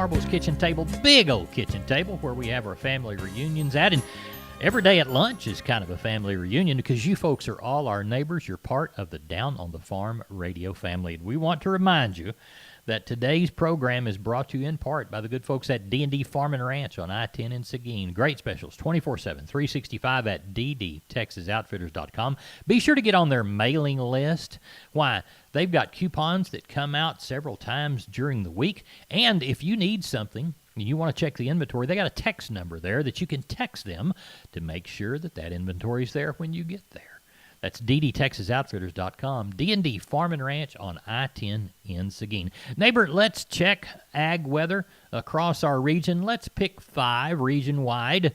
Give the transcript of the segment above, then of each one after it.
Marbles Kitchen Table, big old kitchen table where we have our family reunions at. And every day at lunch is kind of a family reunion because you folks are all our neighbors. You're part of the Down on the Farm radio family. And we want to remind you that today's program is brought to you in part by the good folks at D&D Farm and Ranch on I-10 in Seguin. Great specials, 24/7, 365 at ddtexasoutfitters.com. Be sure to get on their mailing list. Why? They've got coupons that come out several times during the week. And if you need something and you want to check the inventory, they got a text number there that you can text them to make sure that that inventory is there when you get there. That's ddtexasoutfitters.com. D&D Farm and Ranch on I-10 in Seguin. Neighbor, let's check ag weather across our region. Let's pick 5 region-wide,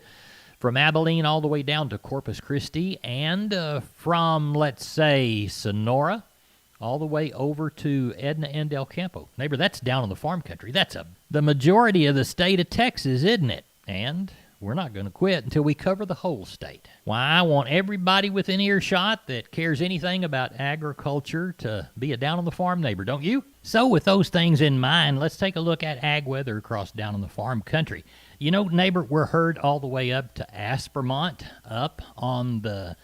from Abilene all the way down to Corpus Christi, and from, let's say, Sonora all the way over to Edna and Del Campo. Neighbor, that's down in the farm country. That's the majority of the state of Texas, isn't it? And we're not going to quit until we cover the whole state. Why, I want everybody within earshot that cares anything about agriculture to be a Down on the Farm neighbor, don't you? So with those things in mind, let's take a look at ag weather across Down on the Farm country. You know, neighbor, we're heard all the way up to Aspermont, up on the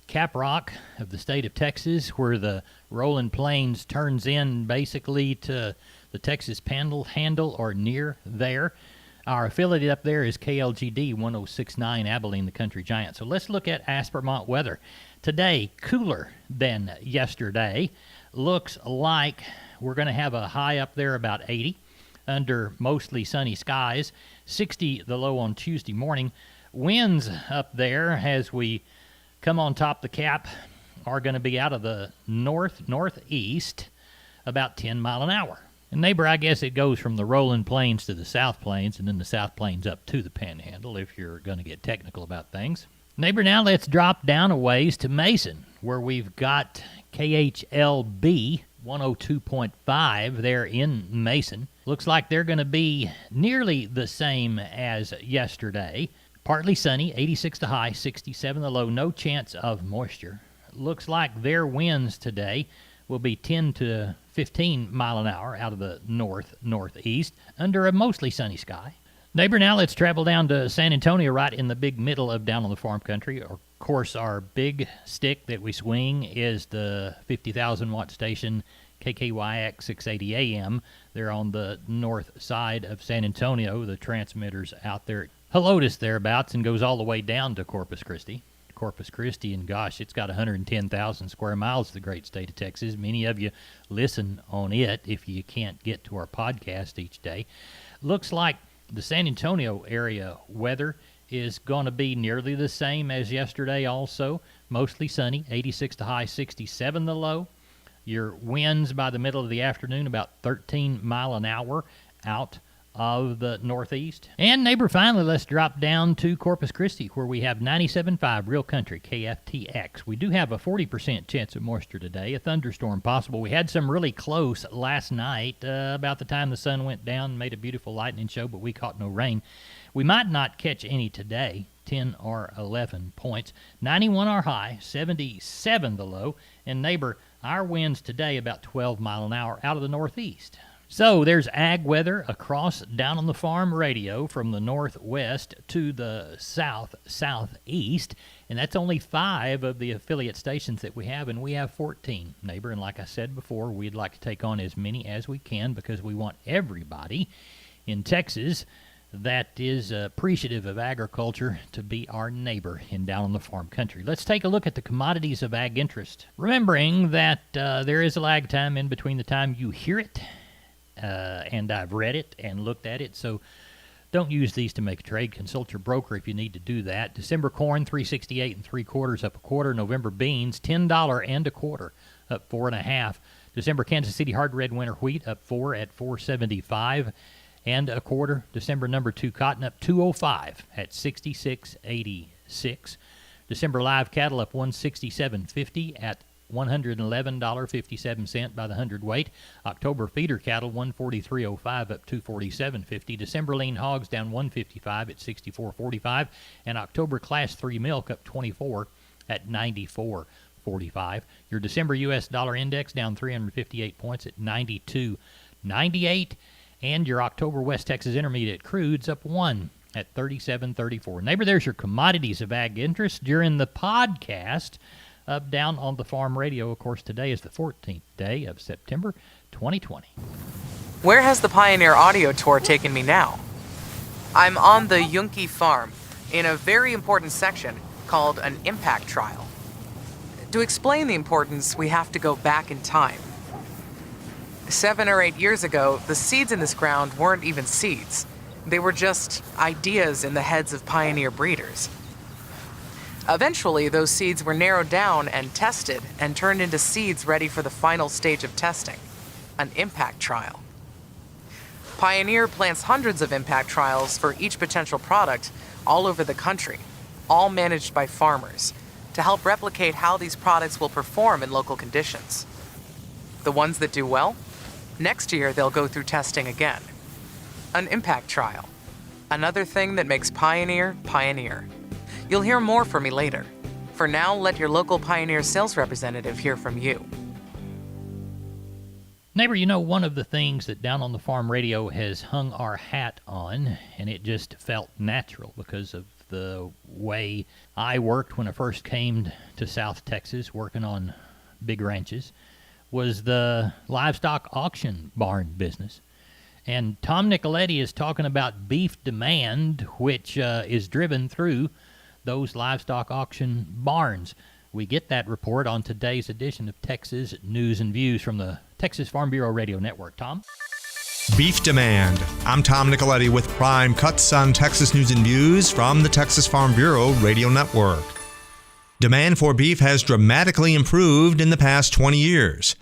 Caprock of the state of Texas, where the rolling plains turns in basically to the Texas Panhandle or near there. Our affiliate up there is KLGD 1069 Abilene, the country giant. So let's look at Aspermont weather. Today, cooler than yesterday. Looks like we're going to have a high up there about 80 under mostly sunny skies. 60 the low on Tuesday morning. Winds up there as we come on top the cap are going to be out of the northeast about 10 mile an hour. And neighbor, I guess it goes from the rolling plains to the South Plains and then the South Plains up to the Panhandle if you're going to get technical about things. Neighbor, now let's drop down a ways to Mason, where we've got KHLB 102.5 there in Mason. Looks like they're going to be nearly the same as yesterday. Partly sunny, 86 the high, 67 the low, no chance of moisture. Looks like their winds today will be 10 to 15 mile an hour out of the northeast under a mostly sunny sky. Neighbor, now let's travel down to San Antonio, right in the big middle of Down on the Farm country. Of course, our big stick that we swing is the 50,000 watt station KKYX 680 AM. They're on the north side of San Antonio. The transmitter's out there at Helotes thereabouts and goes all the way down to Corpus Christi. Corpus Christi, and gosh, it's got 110,000 square miles, the great state of Texas. Many of you listen on it if you can't get to our podcast each day. Looks like the San Antonio area weather is going to be nearly the same as yesterday also. Mostly sunny, 86 the high, 67 the low. Your winds by the middle of the afternoon about 13 mile an hour out of the northeast. And neighbor, finally, let's drop down to Corpus Christi, where we have 97.5 Real Country KFTX. We do have a 40% chance of moisture today, a thunderstorm possible. We had some really close last night, about the time the sun went down and made a beautiful lightning show, but we caught no rain. We might not catch any today, 10 or 11 points. 91 our high, 77 the low. And neighbor, our winds today about 12 mile an hour out of the northeast. So there's ag weather across Down on the Farm radio from the northwest to the southeast, and that's only 5 of the affiliate stations that we have, and we have 14, neighbor. And like I said before, we'd like to take on as many as we can because we want everybody in Texas that is appreciative of agriculture to be our neighbor in Down on the Farm country. Let's take a look at the commodities of ag interest, remembering that there is a lag time in between the time you hear it and I've read it and looked at it, so don't use these to make a trade. Consult your broker if you need to do that. December corn, 368 3/4, up a quarter. November beans, $10 and a quarter, up 4 1/2. December Kansas City hard red winter wheat, up 4 at 475 and a quarter. December number 2 cotton, up 205 at 66.86. December live cattle, up 167.50 at $111.57 by the hundredweight. October feeder cattle 143.05 up 247.50. December lean hogs down 155 at 64.45, and October class 3 milk up 24 at 94.45. Your December U.S. dollar index down 358 points at 92.98. And your October West Texas Intermediate crude's up 1 at 37.34. Neighbor, there's your commodities of ag interest during the podcast of Down on the Farm Radio. Of course, today is the 14th day of September 2020. Where has the Pioneer Audio Tour taken me now? I'm on the Yunke farm in a very important section called an impact trial. To explain the importance, we have to go back in time. 7 or 8 years ago, the seeds in this ground weren't even seeds. They were just ideas in the heads of pioneer breeders. Eventually, those seeds were narrowed down and tested and turned into seeds ready for the final stage of testing, an impact trial. Pioneer plants hundreds of impact trials for each potential product all over the country, all managed by farmers, to help replicate how these products will perform in local conditions. The ones that do well, next year they'll go through testing again. An impact trial, another thing that makes Pioneer, Pioneer. You'll hear more from me later. For now, let your local Pioneer sales representative hear from you. Neighbor, you know, one of the things that Down on the Farm Radio has hung our hat on, and it just felt natural because of the way I worked when I first came to South Texas working on big ranches, was the livestock auction barn business. And Tom Nicoletti is talking about beef demand, which is driven through those livestock auction barns. We get that report on today's edition of Texas News and Views from the Texas Farm Bureau Radio Network. Tom? Beef demand. I'm Tom Nicoletti with Prime Cuts on Texas News and Views from the Texas Farm Bureau Radio Network. Demand for beef has dramatically improved in the past 20 years.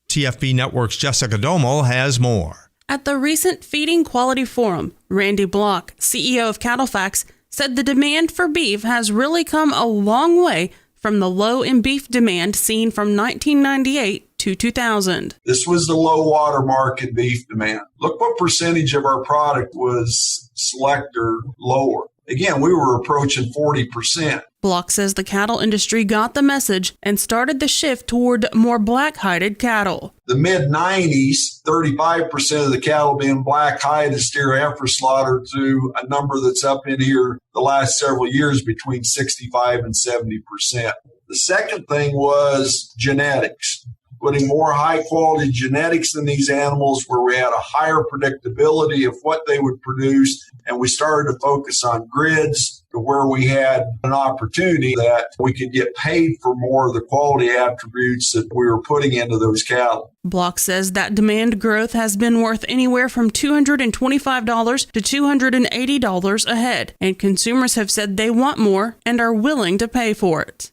TFB Network's Jessica Domel has more. At the recent Feeding Quality Forum, Randy Block, CEO of CattleFax, said the demand for beef has really come a long way from the low in beef demand seen from 1998 to 2000. This was the low water mark in beef demand. Look what percentage of our product was select or lower. Again, we were approaching 40%. Block says the cattle industry got the message and started the shift toward more black-hided cattle. The mid-90s, 35% of the cattle being black-hided steer heifer slaughtered to a number that's up in here the last several years between 65 and 70%. The second thing was genetics. Putting more high-quality genetics in these animals where we had a higher predictability of what they would produce, and we started to focus on grids to where we had an opportunity that we could get paid for more of the quality attributes that we were putting into those cattle. Block says that demand growth has been worth anywhere from $225 to $280 a head, and consumers have said they want more and are willing to pay for it.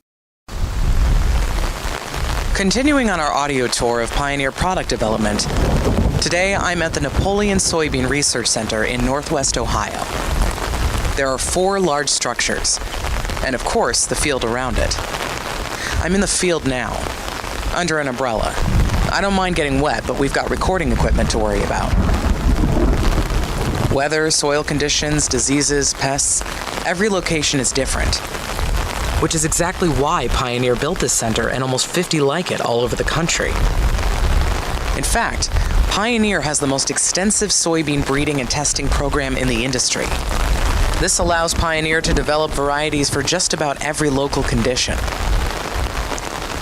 Continuing on our audio tour of Pioneer product development, today I'm at the Napoleon Soybean Research Center in Northwest Ohio. There are 4 large structures, and of course, the field around it. I'm in the field now, under an umbrella. I don't mind getting wet, but we've got recording equipment to worry about. Weather, soil conditions, diseases, pests, every location is different. Which is exactly why Pioneer built this center and almost 50 like it all over the country. In fact, Pioneer has the most extensive soybean breeding and testing program in the industry. This allows Pioneer to develop varieties for just about every local condition.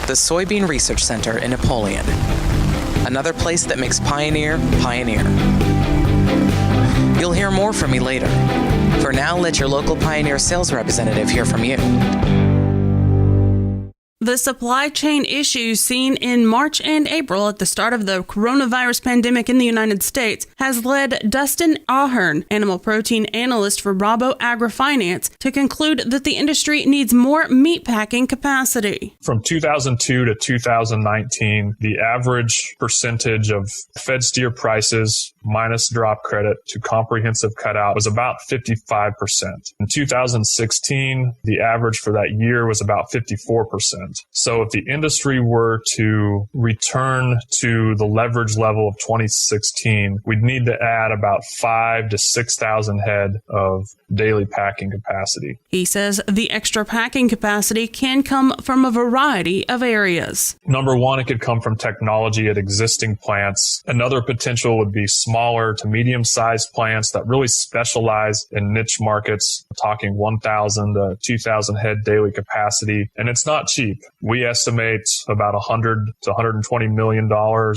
The Soybean Research Center in Napoleon. Another place that makes Pioneer, Pioneer. You'll hear more from me later. For now, let your local Pioneer sales representative hear from you. The supply chain issues seen in March and April at the start of the coronavirus pandemic in the United States has led Dustin Ahern, animal protein analyst for Bravo AgriFinance, to conclude that the industry needs more meat packing capacity. From 2002 to 2019, the average percentage of fed steer prices minus drop credit to comprehensive cutout was about 55%. In 2016, the average for that year was about 54%. So if the industry were to return to the leverage level of 2016, we'd need to add about 5,000 to 6,000 head of daily packing capacity. He says the extra packing capacity can come from a variety of areas. Number one, it could come from technology at existing plants. Another potential would be smaller to medium-sized plants that really specialize in niche markets, talking 1,000 to 2,000 head daily capacity. And it's not cheap. We estimate about $100 to $120 million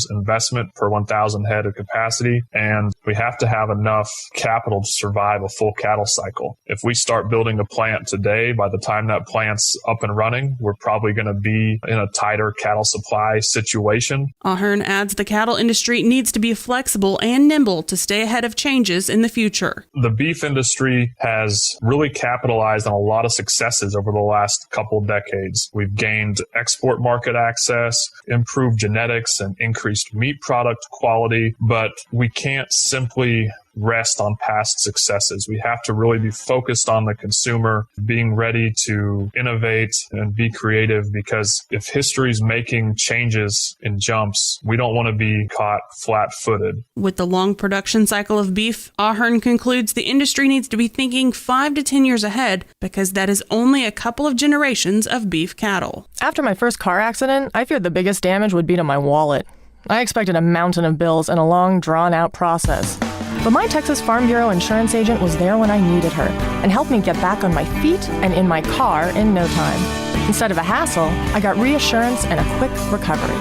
investment per 1,000 head of capacity. And we have to have enough capital to survive a full cattle cycle. If we start building a plant today, by the time that plant's up and running, we're probably going to be in a tighter cattle supply situation. Ahern adds the cattle industry needs to be flexible and nimble to stay ahead of changes in the future. The beef industry has really capitalized on a lot of successes over the last couple of decades. We've gained export market access, improved genetics, and increased meat product quality, but we can't simply rest on past successes. We have to really be focused on the consumer, being ready to innovate and be creative, because if history's making changes in jumps, we don't want to be caught flat-footed. With the long production cycle of beef, Ahern concludes the industry needs to be thinking 5 to 10 years ahead, because that is only a couple of generations of beef cattle. After my first car accident, I feared the biggest damage would be to my wallet. I expected a mountain of bills and a long, drawn-out process. But my Texas Farm Bureau insurance agent was there when I needed her and helped me get back on my feet and in my car in no time. Instead of a hassle, I got reassurance and a quick recovery.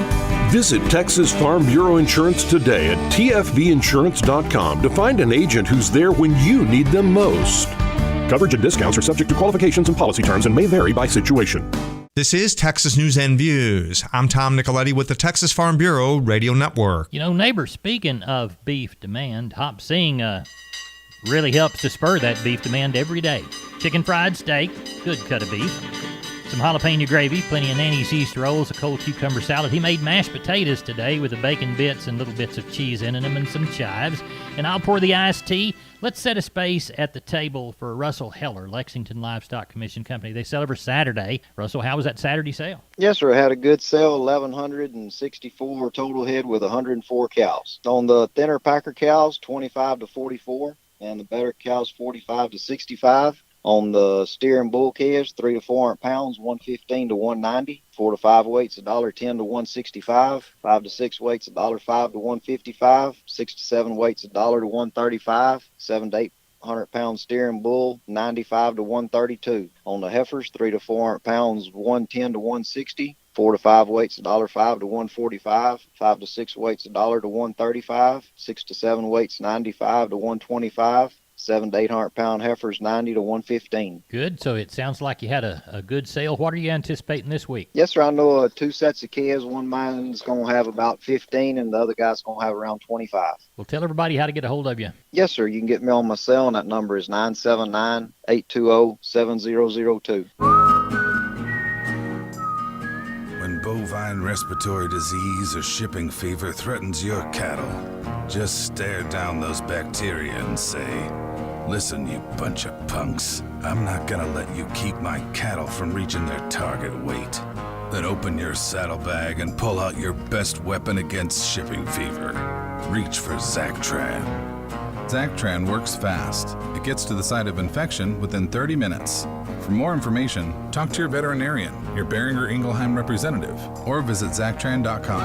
Visit Texas Farm Bureau Insurance today at tfbinsurance.com to find an agent who's there when you need them most. Coverage and discounts are subject to qualifications and policy terms and may vary by situation. This is Texas News and Views. I'm Tom Nicoletti with the Texas Farm Bureau Radio Network. You know, neighbor, speaking of beef demand, Hop Sing really helps to spur that beef demand every day. Chicken fried steak, good cut of beef, some jalapeno gravy, plenty of Nanny's yeast rolls, a cold cucumber salad. He made mashed potatoes today with the bacon bits and little bits of cheese in them and some chives. And I'll pour the iced tea. Let's set a space at the table for Russell Heller, Lexington Livestock Commission Company. They sell every Saturday. Russell, how was that Saturday sale? Yes, sir. I had a good sale, 1,164 total head with 104 cows. On the thinner packer cows, 25 to 44, and the better cows, 45 to 65. On the steer and bull calves, 3 to 400 pounds, 115 to 190. 4 to 5 weights, $1.10 to 165. 5 to 6 weights, $1.05 to 155. 6 to 7 weights, $1 to 135. 7 to 800 pound steer and bull, 95 to 132. On the heifers, 3 to 400 pounds, 110 to 160. 4 to 5 weights, $1.05 to 145. 5 to 6 weights, $1 to 135. 6 to 7 weights, 95 to 125. 7 to 800 pound heifers, 90 to 115. Good. So it sounds like you had a good sale. What are you anticipating this week? Yes, sir. I know 2 sets of calves. One mine's going to have about 15, and the other guy's going to have around 25. Well, tell everybody how to get a hold of you. Yes, sir. You can get me on my cell, and that number is 979-820-7002. When bovine respiratory disease or shipping fever threatens your cattle, just stare down those bacteria and say, "Listen, you bunch of punks, I'm not gonna let you keep my cattle from reaching their target weight." Then open your saddlebag and pull out your best weapon against shipping fever. Reach for Zactran. Zactran works fast. It gets to the site of infection within 30 minutes. For more information, talk to your veterinarian, your Beringer Ingelheim representative, or visit Zactran.com.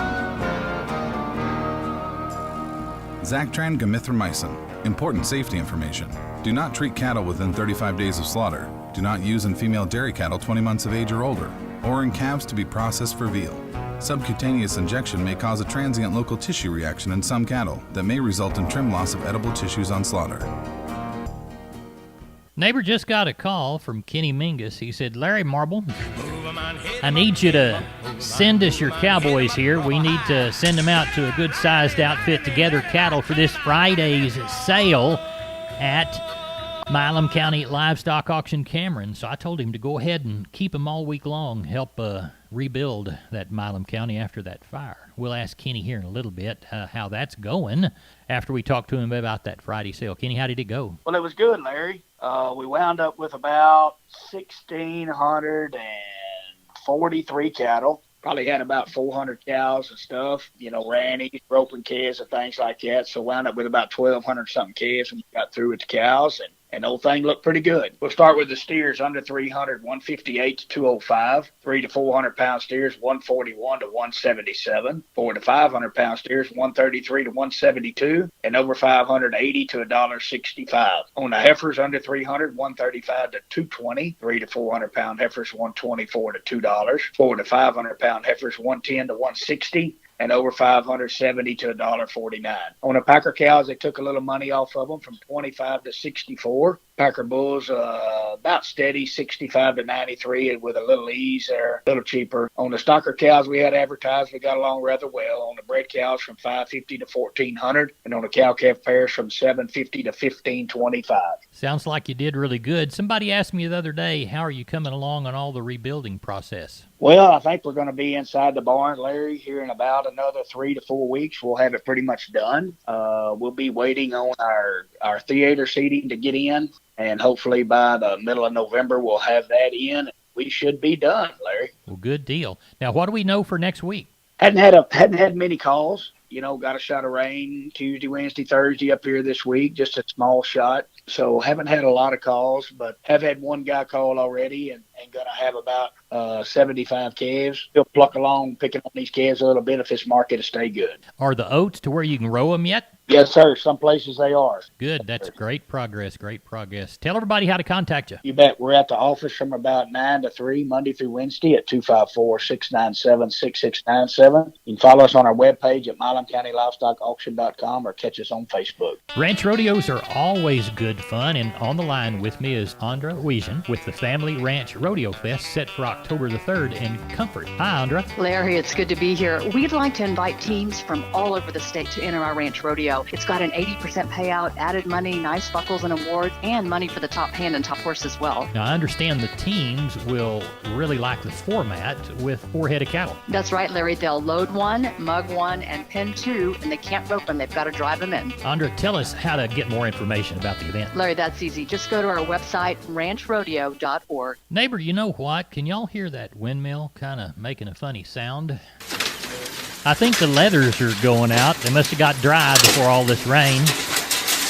Zactran Gomithramycin. Important safety information. Do not treat cattle within 35 days of slaughter. Do not use in female dairy cattle 20 months of age or older, or in calves to be processed for veal. Subcutaneous injection may cause a transient local tissue reaction in some cattle that may result in trim loss of edible tissues on slaughter. Neighbor just got a call from Kenny Mingus. He said, "Larry Marble, I need you to send us your cowboys here. We need to send them out to a good-sized outfit to gather cattle for this Friday's sale at Milam County Livestock Auction Cameron." So I told him to go ahead and keep them all week long, help rebuild that Milam County after that fire. We'll ask Kenny here in a little bit how that's going after we talk to him about that Friday sale. Kenny, how did it go? Well, it was good, Larry. We wound up with about 1,600 and 43 cattle. Probably had about 400 cows and stuff, rannies, roping calves and things like that. So wound up with about 1,200 something calves when we got through with the cows, and the whole thing looked pretty good. We'll start with the steers under 300, 158 to 205. 3 to 400 pound steers, 141 to 177. 4 to 500 pound steers, 133 to 172, and over 580 to $1.65. On the heifers under 300, 135 to 220. 3 to 400 pound heifers, 124 to $2. 4 to 500 pound heifers, 110 to 160. And over 570 to $1.49. On the Packer cows, they took a little money off of them from 25 to 64. Packer bulls, about steady, 65 to 93, and with a little ease there, a little cheaper. On the stocker cows we had advertised, we got along rather well. On the bred cows from 550 to 1400, and on the cow calf pairs from 750 to 1525. Sounds like you did really good. Somebody asked me the other day, how are you coming along on all the rebuilding process? Well, I think we're going to be inside the barn, Larry, here in about another 3 to 4 weeks. We'll have it pretty much done. We'll be waiting on our theater seating to get in, and hopefully by the middle of November we'll have that in. We should be done, Larry. Well, good deal. Now, what do we know for next week? Hadn't had many calls. Got a shot of rain Tuesday, Wednesday, Thursday up here this week, just a small shot. So haven't had a lot of calls, but have had one guy call already and going to have about 75 calves. He'll pluck along, picking on these calves a little bit if this market will stay good. Are the oats to where you can row them yet? Yes, sir. Some places they are. Good. That's great progress. Great progress. Tell everybody how to contact you. You bet. We're at the office from about 9 to 3, Monday through Wednesday at 254-697-6697. You can follow us on our webpage at MilamCountyLivestockAuction.com or catch us on Facebook. Ranch rodeos are always good fun, and on the line with me is Andra Wiesian with the Family Ranch Rodeo Fest set for October the 3rd in Comfort. Hi, Andra. Larry, it's good to be here. We'd like to invite teams from all over the state to enter our ranch rodeo. It's got an 80% payout, added money, nice buckles and awards, and money for the top hand and top horse as well. Now, I understand the teams will really like the format with 4 head of cattle. That's right, Larry. They'll load one, mug one, and pen 2, and they can't rope them. They've got to drive them in. Andra, tell us how to get more information about the event. Larry, that's easy. Just go to our website, ranchrodeo.org. Neighbor, you know what? Can y'all hear that windmill kind of making a funny sound? I think the leathers are going out. They must have got dry before all this rain.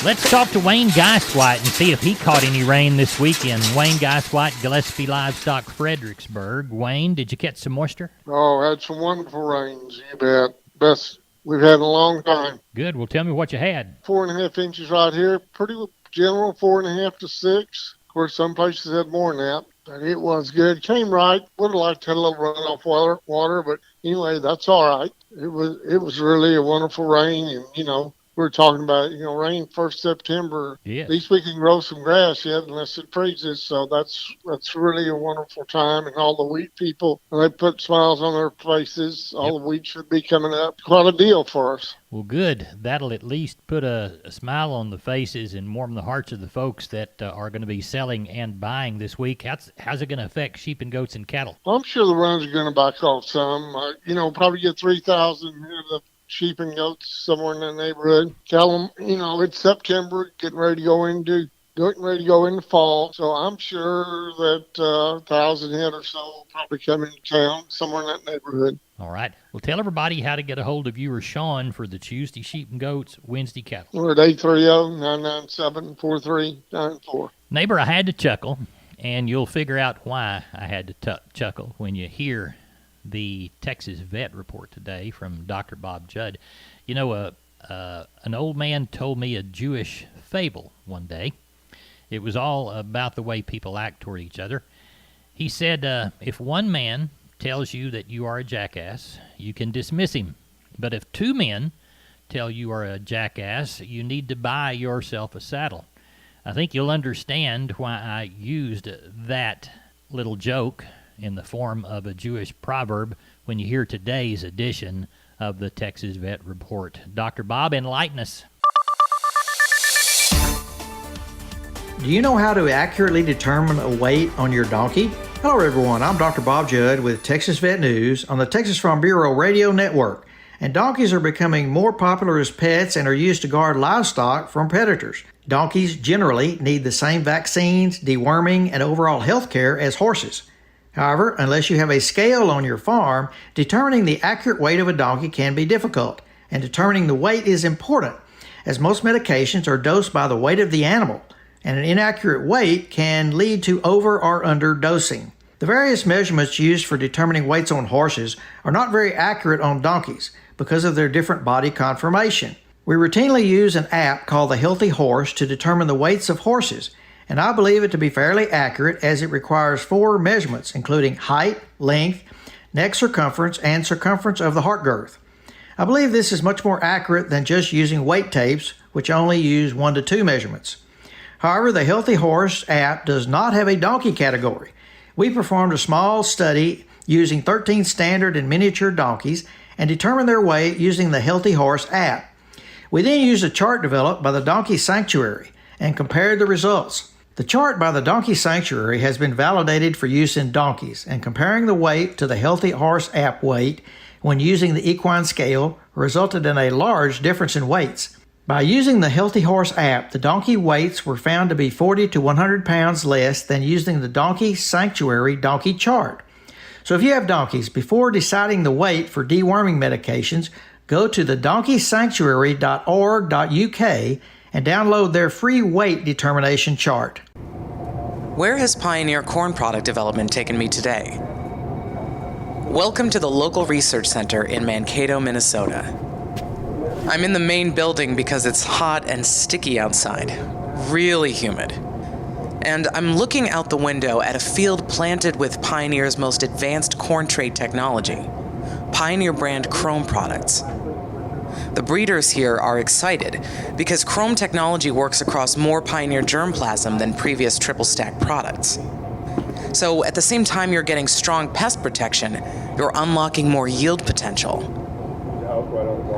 Let's talk to Wayne Geiswhite and see if he caught any rain this weekend. Wayne Geiswhite, Gillespie Livestock, Fredericksburg. Wayne, did you catch some moisture? Oh, had some wonderful rains, you bet. Best we've had in a long time. Good. Well, tell me what you had. 4.5 inches right here. Pretty general, 4.5 to 6. Of course, some places had more than that. But it was good. Came right. Would have liked to have a little runoff water, but anyway, that's all right. It was really a wonderful rain, and we were talking about rain 1st September. Yeah. At least we can grow some grass yet, unless it freezes. So that's really a wonderful time, and all the wheat people, they put smiles on their faces. All the wheat should be coming up. Quite a deal for us. Well, good. That'll at least put a smile on the faces and warm the hearts of the folks that are going to be selling and buying this week. How's it going to affect sheep and goats and cattle? I'm sure the runs are going to back off some. Probably get 3,000 head of sheep and goats somewhere in that neighborhood. Cattle, it's September, getting ready to go into fall. So I'm sure that 1,000 head or so will probably come into town, somewhere in that neighborhood. All right. Well, tell everybody how to get a hold of you or Sean for the Tuesday sheep and goats, Wednesday cattle. We're at 830-997-4394. Neighbor, I had to chuckle, and you'll figure out why I had to chuckle when you hear the Texas Vet Report today from Dr. Bob Judd. An old man told me a Jewish fable one day. It was all about the way people act toward each other. He said, if one man tells you that you are a jackass, you can dismiss him. But if 2 men tell you are a jackass, you need to buy yourself a saddle. I think you'll understand why I used that little joke in the form of a Jewish proverb when you hear today's edition of the Texas Vet Report. Dr. Bob, enlighten us. Do you know how to accurately determine a weight on your donkey? Hello everyone, I'm Dr. Bob Judd with Texas Vet News on the Texas Farm Bureau Radio Network. And donkeys are becoming more popular as pets and are used to guard livestock from predators. Donkeys generally need the same vaccines, deworming, and overall health care as horses. However, unless you have a scale on your farm, determining the accurate weight of a donkey can be difficult, and determining the weight is important, as most medications are dosed by the weight of the animal, and an inaccurate weight can lead to over or under dosing. The various measurements used for determining weights on horses are not very accurate on donkeys because of their different body conformation. We routinely use an app called the Healthy Horse to determine the weights of horses, and I believe it to be fairly accurate as it requires 4 measurements, including height, length, neck circumference, and circumference of the heart girth. I believe this is much more accurate than just using weight tapes, which only use 1 to 2 measurements. However, the Healthy Horse app does not have a donkey category. We performed a small study using 13 standard and miniature donkeys and determined their weight using the Healthy Horse app. We then used a chart developed by the Donkey Sanctuary and compared the results. The chart by the Donkey Sanctuary has been validated for use in donkeys, and comparing the weight to the Healthy Horse app weight when using the equine scale resulted in a large difference in weights. By using the Healthy Horse app, the donkey weights were found to be 40 to 100 pounds less than using the Donkey Sanctuary donkey chart. So if you have donkeys, before deciding the weight for deworming medications, go to the donkeysanctuary.org.uk and download their free weight determination chart. Where has Pioneer Corn Product Development taken me today? Welcome to the local research center in Mankato, Minnesota. I'm in the main building because it's hot and sticky outside, really humid. And I'm looking out the window at a field planted with Pioneer's most advanced corn trait technology, Pioneer brand Chrome products. The breeders here are excited because Chrome technology works across more Pioneer germplasm than previous triple stack products. So at the same time you're getting strong pest protection, you're unlocking more yield potential.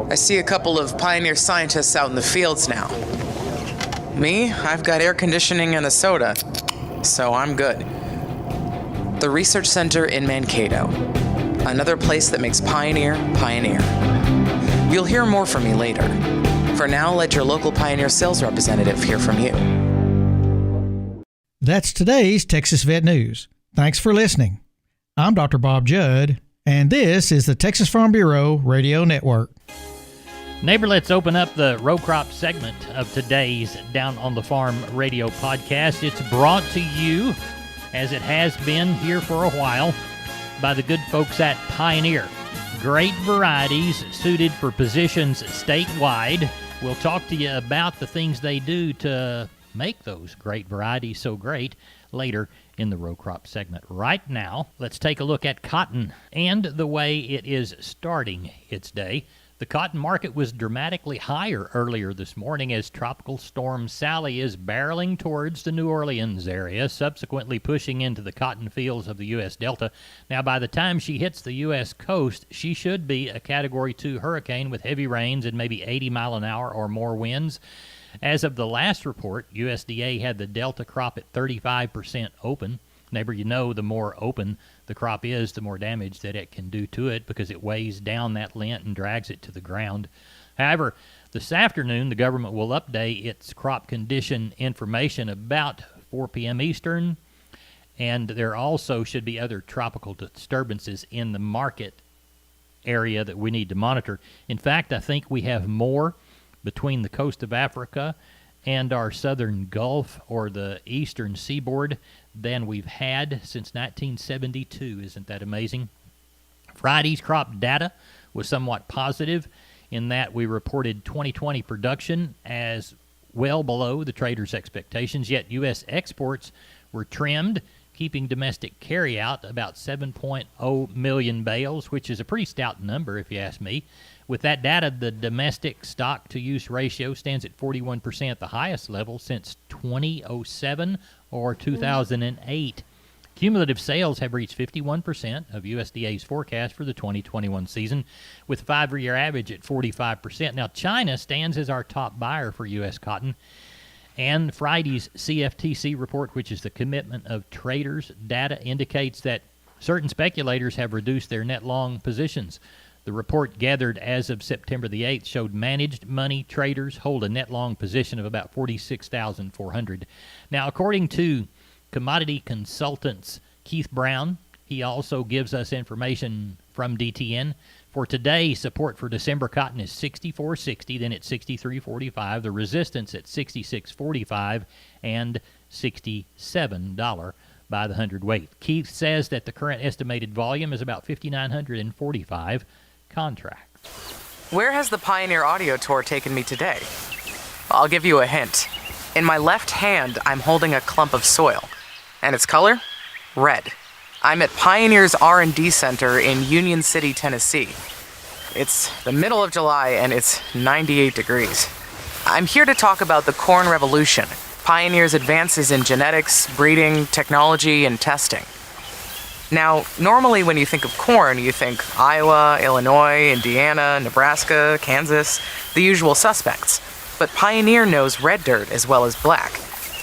I see a couple of Pioneer scientists out in the fields now. Me, I've got air conditioning and a soda, so I'm good. The Research Center in Mankato, another place that makes Pioneer, Pioneer. You'll hear more from me later. For now, let your local Pioneer sales representative hear from you. That's today's Texas Vet News. Thanks for listening. I'm Dr. Bob Judd, and this is the Texas Farm Bureau Radio Network. Neighbor, let's open up the row crop segment of today's Down on the Farm radio podcast. It's brought to you, as it has been here for a while, by the good folks at Pioneer. Great varieties suited for positions statewide. We'll talk to you about the things they do to make those great varieties so great later in the row crop segment. Right now, let's take a look at cotton and the way it is starting its day. The cotton market was dramatically higher earlier this morning as Tropical Storm Sally is barreling towards the New Orleans area, subsequently pushing into the cotton fields of the U.S. Delta. Now, by the time she hits the U.S. coast, she should be a Category 2 hurricane with heavy rains and maybe 80 mile an hour or more winds. As of the last report, USDA had the Delta crop at 35% open. Neighbor, you know the more open the crop is, the more damage that it can do to it because it weighs down that lint and drags it to the ground. However, this afternoon, the government will update its crop condition information about 4 p.m. Eastern, and there also should be other tropical disturbances in the market area that we need to monitor. In fact, I think we have more between the coast of Africa and our southern Gulf or the eastern seaboard than we've had since 1972. Isn't that amazing? Friday's crop data was somewhat positive in that we reported 2020 production as well below the traders' expectations, yet U.S. exports were trimmed, keeping domestic carryout about 7.0 million bales, which is a pretty stout number if you ask me. With that data, the domestic stock-to-use ratio stands at 41%, the highest level since 2007 or 2008. Cumulative sales have reached 51% of USDA's forecast for the 2021 season, with 5-year average at 45%. Now, China stands as our top buyer for U.S. cotton, and Friday's CFTC report, which is the Commitment of Traders data, indicates that certain speculators have reduced their net long positions. The report gathered as of September the 8th showed managed money traders hold a net long position of about 46,400. Now, according to commodity consultants Keith Brown He also gives us information from DTN. For today, support for December cotton is 64.60, then it's 63.45. The resistance at 66.45 and $67 by the hundredweight. Keith says that the current estimated volume is about 5,945 contracts. Where has the Pioneer Audio Tour taken me today? I'll give you a hint. In my left hand, I'm holding a clump of soil, and its color? Red. I'm at Pioneer's R&D Center in Union City, Tennessee. It's the middle of July, and it's 98 degrees. I'm here to talk about the corn revolution, Pioneer's advances in genetics, breeding, technology, and testing. Now, normally when you think of corn, you think Iowa, Illinois, Indiana, Nebraska, Kansas, the usual suspects. But Pioneer knows red dirt as well as black,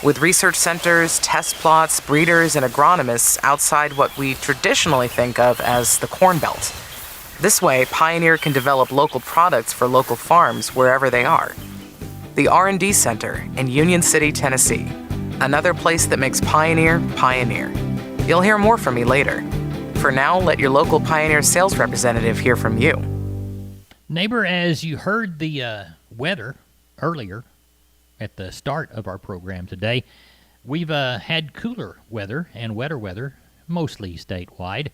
with research centers, test plots, breeders, and agronomists outside what we traditionally think of as the Corn Belt. This way, Pioneer can develop local products for local farms wherever they are. The R&D Center in Union City, Tennessee. Another place that makes Pioneer, Pioneer. You'll hear more from me later. For now, let your local Pioneer sales representative hear from you. Neighbor, as you heard the weather earlier at the start of our program today, we've had cooler weather and wetter weather, mostly statewide.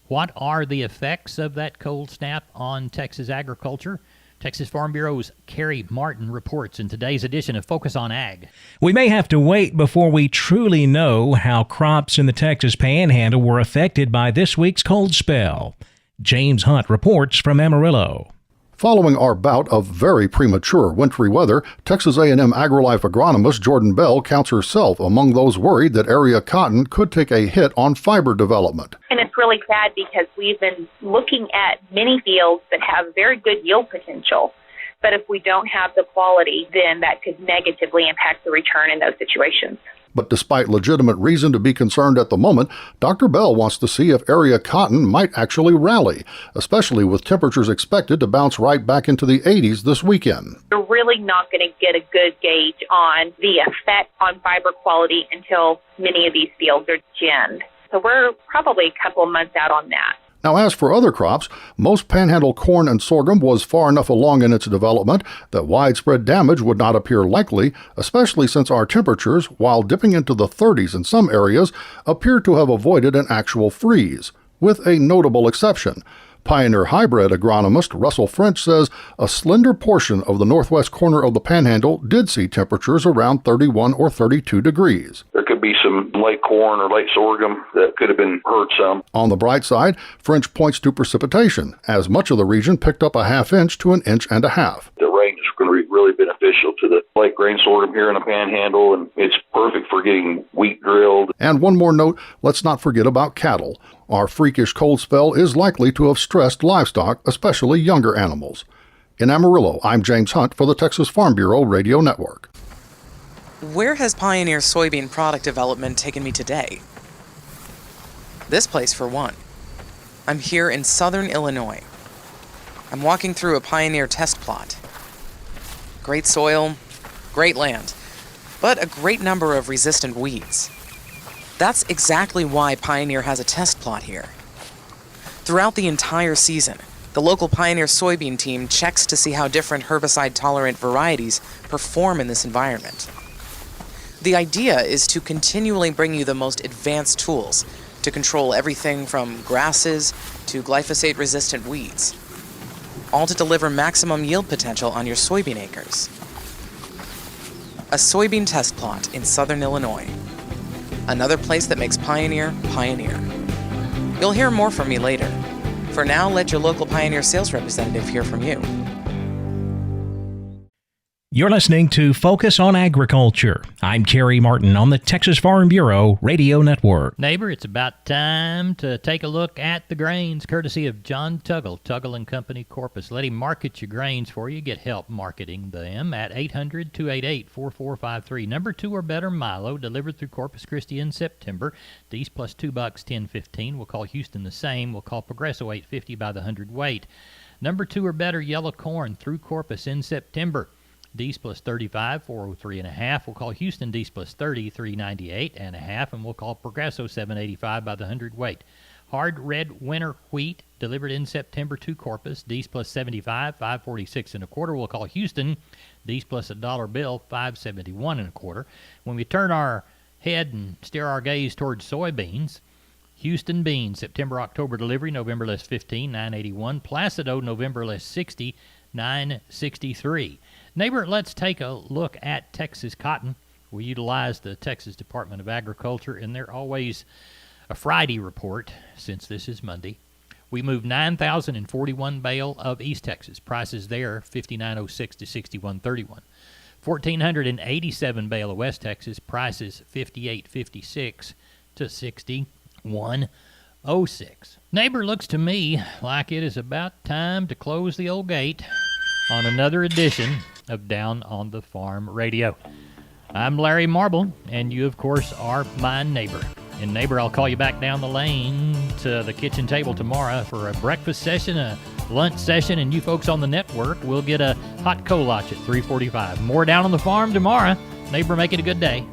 What are the effects of that cold snap on Texas agriculture? Texas Farm Bureau's Carrie Martin reports in today's edition of Focus on Ag. We may have to wait before we truly know how crops in the Texas Panhandle were affected by this week's cold spell. James Hunt reports from Amarillo. Following our bout of very premature wintry weather, Texas A&M AgriLife agronomist Jordan Bell counts herself among those worried that area cotton could take a hit on fiber development. And it's really sad because we've been looking at many fields that have very good yield potential. But if we don't have the quality, then that could negatively impact the return in those situations. But despite legitimate reason to be concerned at the moment, Dr. Bell wants to see if area cotton might actually rally, especially with temperatures expected to bounce right back into the 80s this weekend. You're really not going to get a good gauge on the effect on fiber quality until many of these fields are ginned. So we're probably a couple of months out on that. Now, as for other crops, most panhandle corn and sorghum was far enough along in its development that widespread damage would not appear likely, especially since our temperatures, while dipping into the 30s in some areas, appear to have avoided an actual freeze, with a notable exception. Pioneer hybrid agronomist Russell French says a slender portion of the northwest corner of the Panhandle did see temperatures around 31 or 32 degrees. There could be some late corn or late sorghum that could have been hurt some. On the bright side, French points to precipitation, as much of the region picked up a half-inch to an inch and a half. The rain is going to be really beneficial to the late grain sorghum here in the Panhandle, and it's perfect for getting wheat drilled. And one more note, let's not forget about cattle. Our freakish cold spell is likely to have stressed livestock, especially younger animals. In Amarillo, I'm James Hunt for the Texas Farm Bureau Radio Network. Where has Pioneer soybean product development taken me today? This place, for one. I'm here in southern Illinois. I'm walking through a Pioneer test plot. Great soil, great land, but a great number of resistant weeds. That's exactly why Pioneer has a test plot here. Throughout the entire season, the local Pioneer soybean team checks to see how different herbicide-tolerant varieties perform in this environment. The idea is to continually bring you the most advanced tools to control everything from grasses to glyphosate-resistant weeds, all to deliver maximum yield potential on your soybean acres. A soybean test plot in southern Illinois. Another place that makes Pioneer, Pioneer. You'll hear more from me later. For now, let your local Pioneer sales representative hear from you. You're listening to Focus on Agriculture. I'm Carrie Martin on the Texas Farm Bureau Radio Network. Neighbor, it's about time to take a look at the grains, courtesy of John Tuggle, Tuggle & Company, Corpus. Let him market your grains for you. Get help marketing them at 800-288-4453. Number 2 or better Milo, delivered through Corpus Christi in September. These plus $2, $10.15. We'll call Houston the same. We'll call Progresso $8.50 by the hundredweight. Number 2 or better yellow corn through Corpus in September. D's plus 35, 403.5. We'll call Houston D's plus 30, 398.5, and we'll call Progresso 785 by the hundredweight. Hard red winter wheat delivered in September to Corpus. D's plus 75, 546 and a quarter. We'll call Houston. D's plus $1 bill, 571 and a quarter. When we turn our head and steer our gaze towards soybeans, Houston beans, September, October delivery, November less 15, 981. Placido, November less 60, 963. Neighbor, let's take a look at Texas cotton. We utilize the Texas Department of Agriculture, and they're always a Friday report since this is Monday. We moved 9,041 bale of East Texas. Prices there, $59.06 to $61.31. 1,487 bale of West Texas. Prices $58.56 to $61.06. Neighbor, looks to me like it is about time to close the old gate on another edition of Down on the Farm Radio. I'm Larry Marble, and you, of course, are my neighbor. And neighbor, I'll call you back down the lane to the kitchen table tomorrow for a breakfast session, a lunch session, and you folks on the network will get a hot kolach at 3:45. More Down on the Farm tomorrow. Neighbor, make it a good day.